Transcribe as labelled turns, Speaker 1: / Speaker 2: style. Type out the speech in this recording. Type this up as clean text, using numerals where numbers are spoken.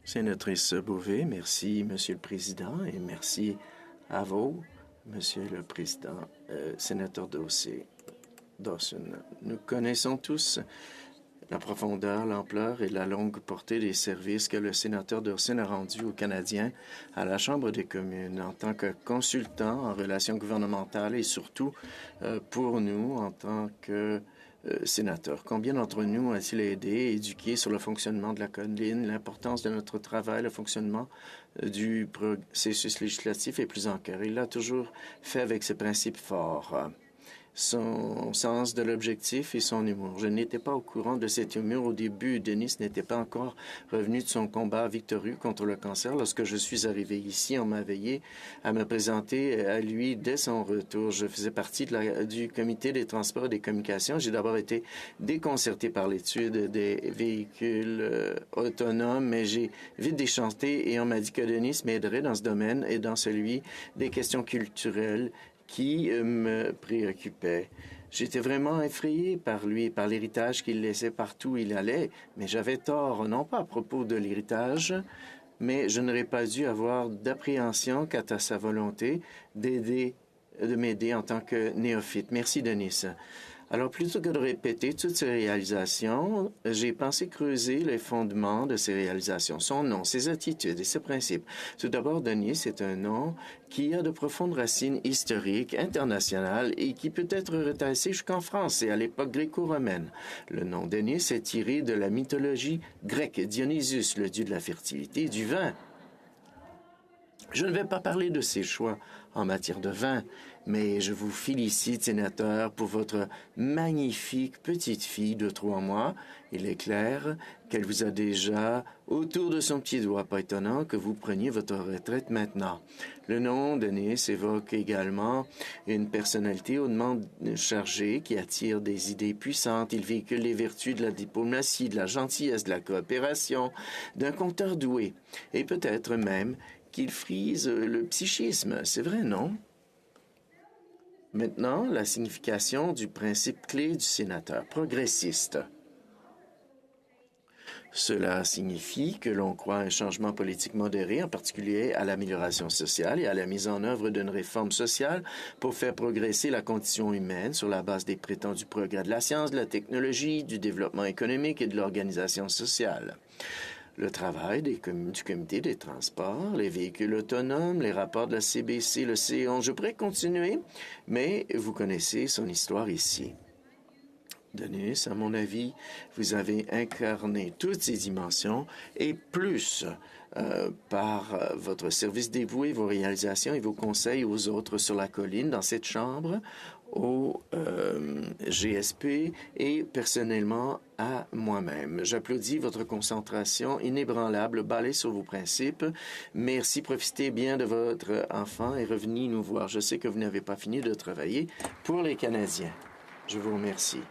Speaker 1: Sénatrice Beauvais, merci, Monsieur le Président, et merci à vous, Monsieur le Président, Sénateur Dawson. Nous connaissons tous la profondeur, l'ampleur et la longue portée des services que le sénateur Dawson a rendus aux Canadiens à la Chambre des communes en tant que consultant en relations gouvernementales et surtout pour nous en tant que sénateur. Combien d'entre nous a-t-il aidé, éduqué sur le fonctionnement de la colline, l'importance de notre travail, le fonctionnement du processus législatif et plus encore. Il l'a toujours fait avec ses principes forts. Son sens de l'objectif et son humour. Je n'étais pas au courant de cet humour au début. Denis n'était pas encore revenu de son combat victorieux contre le cancer. Lorsque je suis arrivé ici, on m'a veillé à me présenter à lui dès son retour. Je faisais partie du comité des transports et des communications. J'ai d'abord été déconcerté par l'étude des véhicules autonomes, mais j'ai vite déchanté et on m'a dit que Denis m'aiderait dans ce domaine et dans celui des questions culturelles qui me préoccupait. J'étais vraiment effrayé par lui, par l'héritage qu'il laissait partout où il allait, mais j'avais tort, non pas à propos de l'héritage, mais je n'aurais pas dû avoir d'appréhension quant à sa volonté de m'aider en tant que néophyte. Merci, Denis. Alors, plutôt que de répéter toutes ces réalisations, j'ai pensé creuser les fondements de ces réalisations, son nom, ses attitudes et ses principes. Tout d'abord, Denis est un nom qui a de profondes racines historiques, internationales et qui peut être retracé jusqu'en France et à l'époque gréco-romaine. Le nom Denis est tiré de la mythologie grecque, Dionysus, le dieu de la fertilité et du vin. Je ne vais pas parler de ses choix en matière de vin, mais je vous félicite, sénateur, pour votre magnifique petite fille de 3 mois. Il est clair qu'elle vous a déjà autour de son petit doigt. Pas étonnant que vous preniez votre retraite maintenant. Le nom Denis évoque également une personnalité hautement chargée qui attire des idées puissantes. Il véhicule les vertus de la diplomatie, de la gentillesse, de la coopération, d'un conteur doué, et peut-être même qu'il frise le psychisme. C'est vrai, non? Maintenant, la signification du principe clé du sénateur progressiste. Cela signifie que l'on croit à un changement politique modéré, en particulier à l'amélioration sociale et à la mise en œuvre d'une réforme sociale pour faire progresser la condition humaine sur la base des prétendus progrès de la science, de la technologie, du développement économique et de l'organisation sociale. Le travail du comité des transports, les véhicules autonomes, les rapports de la CBC, le C11. Je pourrais continuer, mais vous connaissez son histoire ici. Denis, à mon avis, vous avez incarné toutes ces dimensions et plus par votre service dévoué, vos réalisations et vos conseils aux autres sur la colline, dans cette chambre, au GSP et personnellement à moi-même. J'applaudis votre concentration inébranlable, basée sur vos principes. Merci, profitez bien de votre enfant et revenez nous voir. Je sais que vous n'avez pas fini de travailler pour les Canadiens. Je vous remercie.